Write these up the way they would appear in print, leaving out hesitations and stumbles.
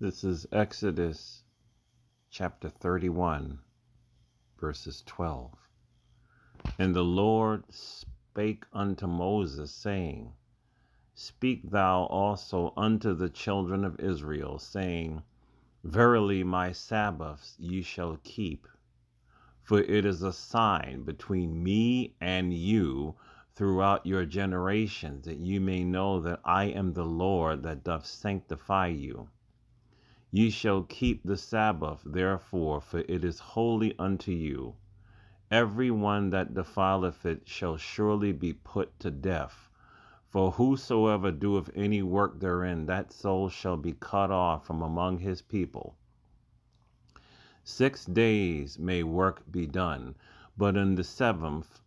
This is Exodus chapter 31, verses 12. And the Lord spake unto Moses, saying, Speak thou also unto the children of Israel, saying, Verily my Sabbaths ye shall keep, for it is a sign between me and you throughout your generations, that you may know that I am the Lord that doth sanctify you. Ye shall keep the Sabbath, therefore, for it is holy unto you. Every one that defileth it shall surely be put to death. For whosoever doeth any work therein, that soul shall be cut off from among his people. 6 days may work be done, but in the seventh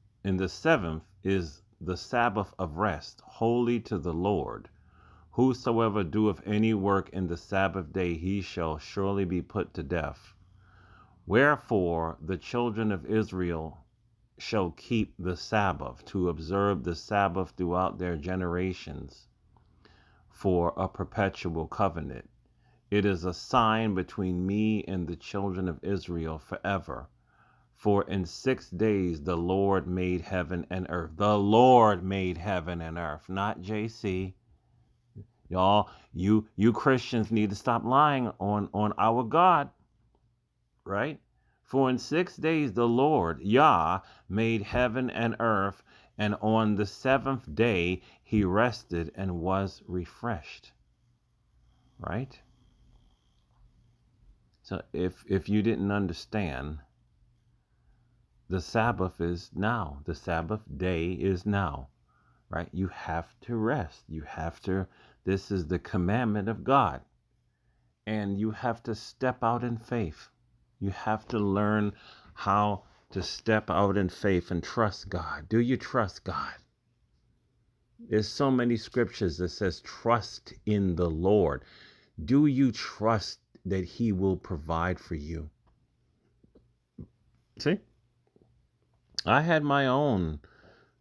is the Sabbath of rest, holy to the Lord. Whosoever doeth any work in the Sabbath day, he shall surely be put to death. Wherefore the children of Israel shall keep the Sabbath, to observe the Sabbath throughout their generations, for a perpetual covenant. It is a sign between me and the children of Israel forever. For in 6 days the Lord made heaven and earth. The Lord made heaven and earth, not JC. Y'all, you Christians need to stop lying on our God, right? For in 6 days the Lord, Yah, made heaven and earth, and on the seventh day he rested and was refreshed, right? So if you didn't understand, the Sabbath is now. The Sabbath day is now, right? You have to rest. This is the commandment of God. And you have to step out in faith. You have to learn how to step out in faith and trust God. Do you trust God? There's so many scriptures that says trust in the Lord. Do you trust that he will provide for you? See? I had my own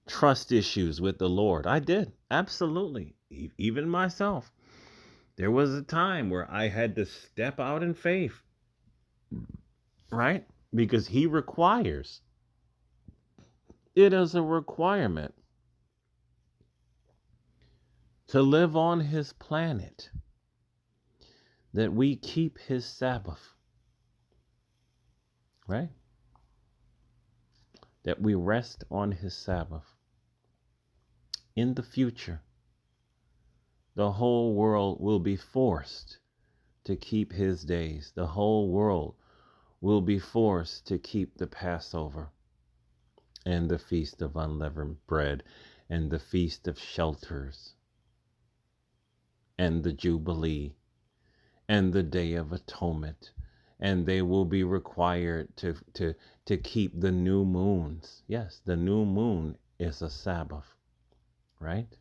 trust issues with the Lord. I did. Absolutely. Even myself. There was a time where I had to step out in faith, right? Because he requires. It is a requirement to live on his planet that we keep his Sabbath, right? That we rest on his Sabbath. In the future, the whole world will be forced to keep his days. The whole world will be forced to keep the Passover and the Feast of Unleavened Bread and the Feast of Shelters and the Jubilee and the Day of Atonement. And they will be required to keep the new moons. Yes, the new moon is a Sabbath, right?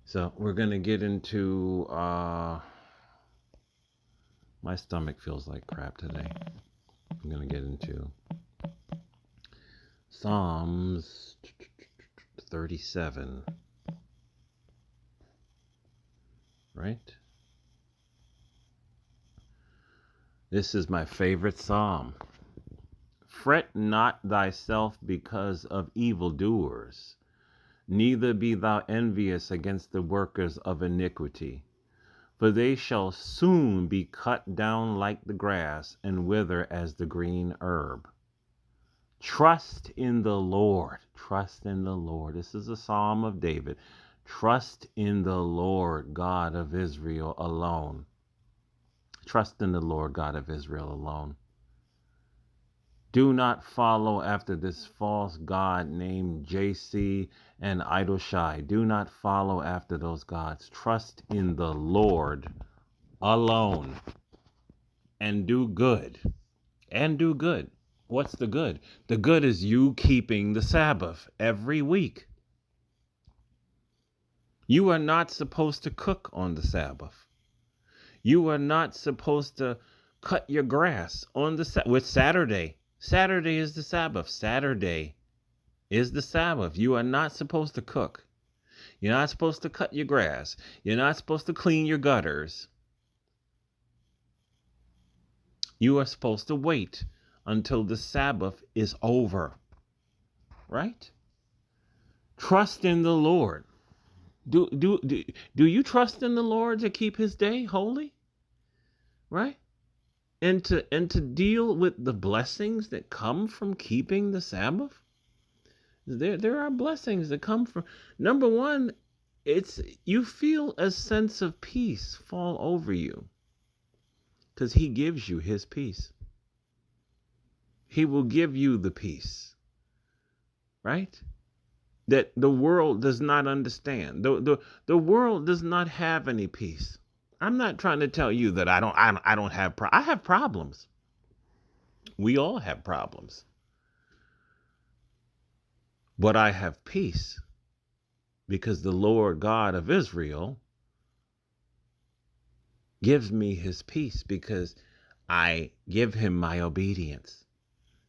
So we're going to get into, my stomach feels like crap today. I'm going to get into Psalms 37, right? This is my favorite psalm. Fret not thyself because of evildoers, neither be thou envious against the workers of iniquity. For they shall soon be cut down like the grass and wither as the green herb. Trust in the Lord. Trust in the Lord. This is a psalm of David. Trust in the Lord God of Israel alone. Trust in the Lord God of Israel alone. Do not follow after this false god named JC and Idolshai. Do not follow after those gods. Trust in the Lord alone. And do good. And do good. What's the good? The good is you keeping the Sabbath every week. You are not supposed to cook on the Sabbath. You are not supposed to cut your grass on the with Saturday. Saturday is the Sabbath. Saturday is the Sabbath. You are not supposed to cook. You're not supposed to cut your grass. You're not supposed to clean your gutters. You are supposed to wait until the Sabbath is over, right? Trust in the Lord. Do you trust in the Lord to keep his day holy, right? And to deal with the blessings that come from keeping the Sabbath? There are blessings that come from, number one, it's you feel a sense of peace fall over you because he gives you his peace. He will give you the peace, right? That the world does not understand. The world does not have any peace. I'm not trying to tell you that I don't have I have problems. We all have problems. But I have peace because the Lord God of Israel gives me his peace because I give him my obedience.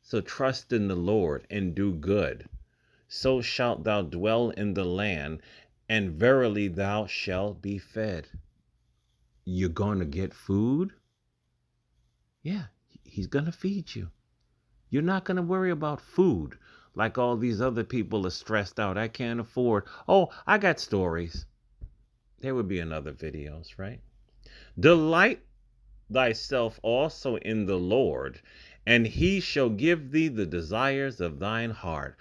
So trust in the Lord and do good. So shalt thou dwell in the land, and verily thou shalt be fed. You're going to get food? Yeah, he's going to feed you. You're not going to worry about food like all these other people are stressed out. I can't afford. Oh, I got stories. There would be another videos, right? Delight thyself also in the Lord, and he shall give thee the desires of thine heart.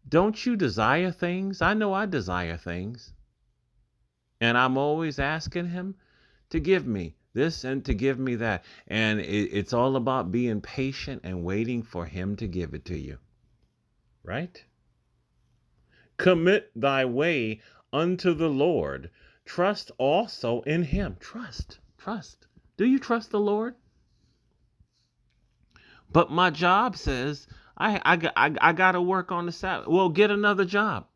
Don't you desire things? I know I desire things. And I'm always asking him to give me this and to give me that. And it's all about being patient and waiting for him to give it to you. Right? Commit thy way unto the Lord. Trust also in him. Trust. Do you trust the Lord? But my job says I got to work on the Sabbath. Well, get another job.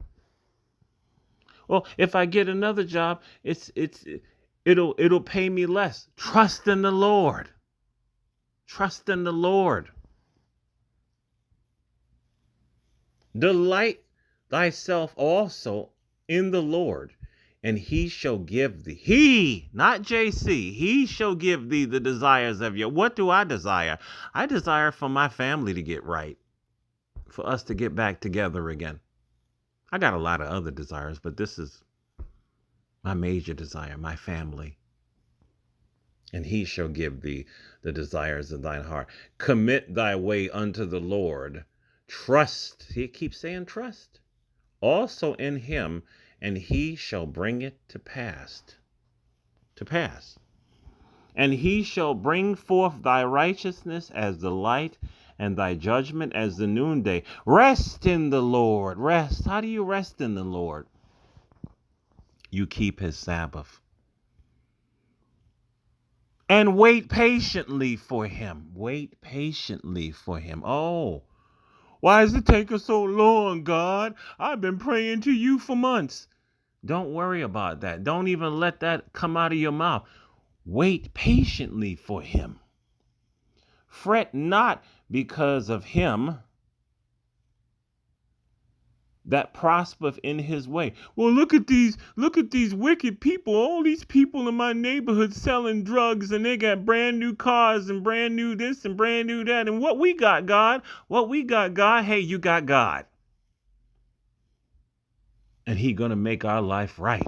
Well, if I get another job, it'll pay me less. Trust in the Lord. Trust in the Lord. Delight thyself also in the Lord, and he shall give thee. He, not JC, he shall give thee the desires of your. What do I desire? I desire for my family to get right, for us to get back together again. I got a lot of other desires, but this is my major desire, my family. And he shall give thee the desires of thine heart. Commit thy way unto the Lord. Trust. He keeps saying trust. Also in him, and he shall bring it to pass. To pass. And he shall bring forth thy righteousness as the light, and thy judgment as the noonday. Rest in the Lord. Rest. How do you rest in the Lord? You keep his Sabbath. And wait patiently for him. Wait patiently for him. Oh, why is it taking so long, God? I've been praying to you for months. Don't worry about that. Don't even let that come out of your mouth. Wait patiently for him. Fret not because of him that prospereth in his way. Well, look at these wicked people. All these people in my neighborhood selling drugs, and they got brand new cars and brand new this and brand new that. And what we got, God? Hey, you got God. And he gonna make our life right.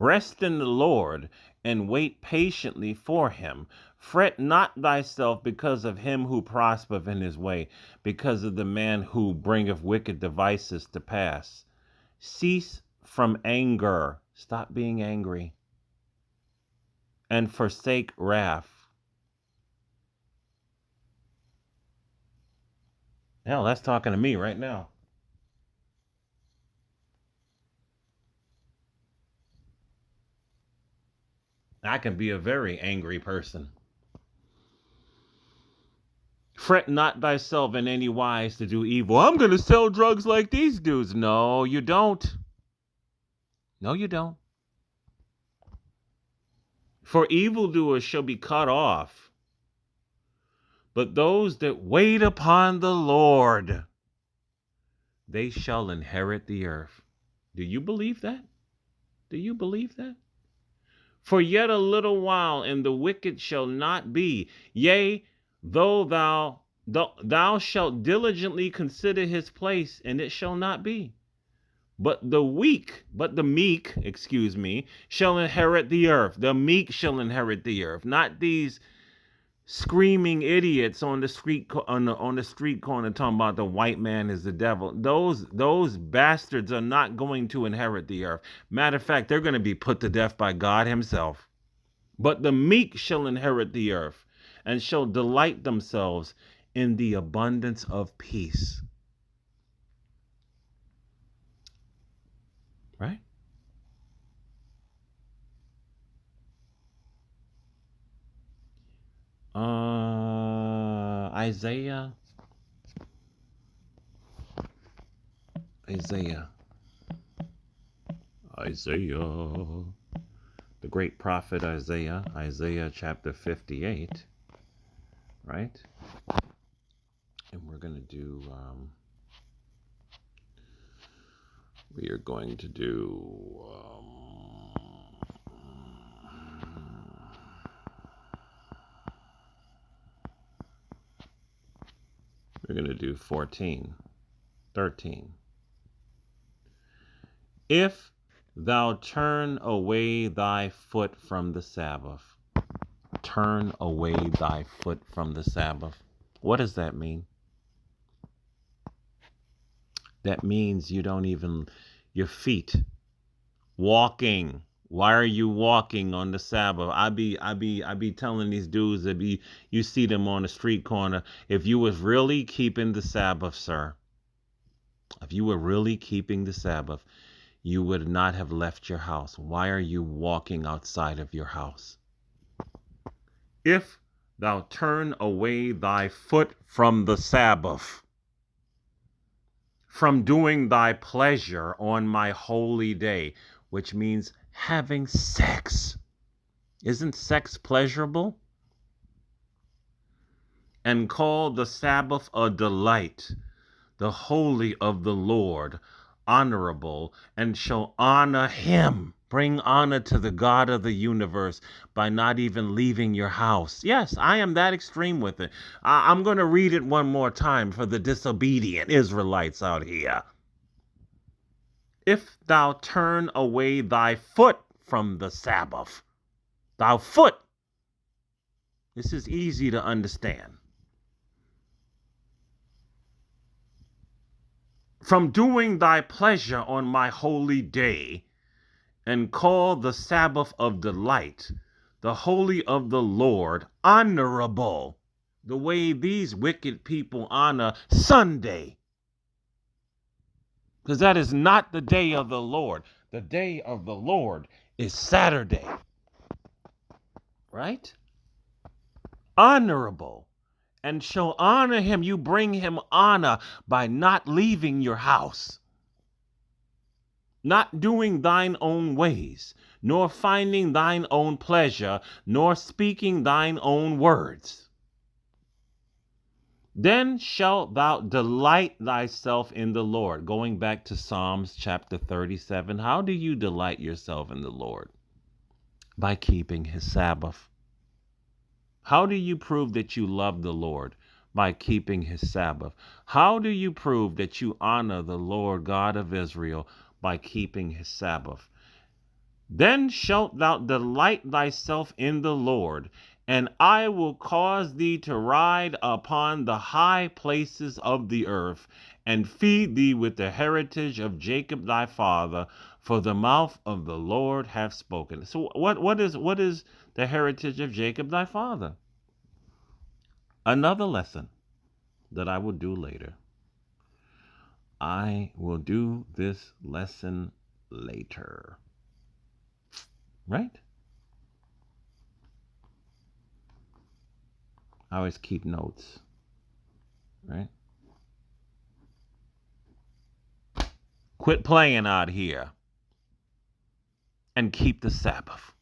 Rest in the Lord and wait patiently for him. Fret not thyself because of him who prospereth in his way, because of the man who bringeth wicked devices to pass. Cease from anger. Stop being angry. And forsake wrath. Hell, that's talking to me right now. I can be a very angry person. Fret not thyself in any wise to do evil. I'm going to sell drugs like these dudes. No, you don't. No, you don't. For evildoers shall be cut off, but those that wait upon the Lord, they shall inherit the earth. Do you believe that? Do you believe that? For yet a little while, and the wicked shall not be. Yea, though thou shalt diligently consider his place, and it shall not be. But the meek, shall inherit the earth. The meek shall inherit the earth, not these screaming idiots on the street on the street corner talking about the white man is the devil. Those bastards are not going to inherit the earth. Matter of fact, they're going to be put to death by God himself. But the meek shall inherit the earth, and shall delight themselves in the abundance of peace. Right? Isaiah. The great prophet Isaiah chapter 58, right? And we're going to do, we're going to do 13. If thou turn away thy foot from the Sabbath. Turn away thy foot from the Sabbath. What does that mean? That means you don't even, your feet, walking. Why are you walking on the Sabbath? I be telling these dudes you see them on the street corner. If you was really keeping the Sabbath, sir, if you were really keeping the Sabbath, you would not have left your house. Why are you walking outside of your house? If thou turn away thy foot from the Sabbath, from doing thy pleasure on my holy day, which means having sex. Isn't sex pleasurable? And call the Sabbath a delight, the holy of the Lord, honorable, and shall honor him. Bring honor to the God of the universe by not even leaving your house. Yes, I am that extreme with it. I'm going to read it one more time for the disobedient Israelites out here. If thou turn away thy foot from the Sabbath, thou foot. This is easy to understand. From doing thy pleasure on my holy day, and call the Sabbath of delight, the holy of the Lord, honorable, the way these wicked people honor Sunday. Because that is not the day of the Lord. The day of the Lord is Saturday. Right? Honorable. And shall honor him. You bring him honor by not leaving your house. Not doing thine own ways, nor finding thine own pleasure, nor speaking thine own words. Then shalt thou delight thyself in the Lord. Going back to Psalms chapter 37, how do you delight yourself in the Lord? By keeping his Sabbath. How do you prove that you love the Lord? By keeping his Sabbath. How do you prove that you honor the Lord God of Israel? By keeping his Sabbath. Then shalt thou delight thyself in the Lord, and I will cause thee to ride upon the high places of the earth, and feed thee with the heritage of Jacob thy father, for the mouth of the Lord hath spoken. So what is the heritage of Jacob thy father? Another lesson that I will do later. I will do this lesson later. Right? I always keep notes. Right? Quit playing out here and keep the Sabbath.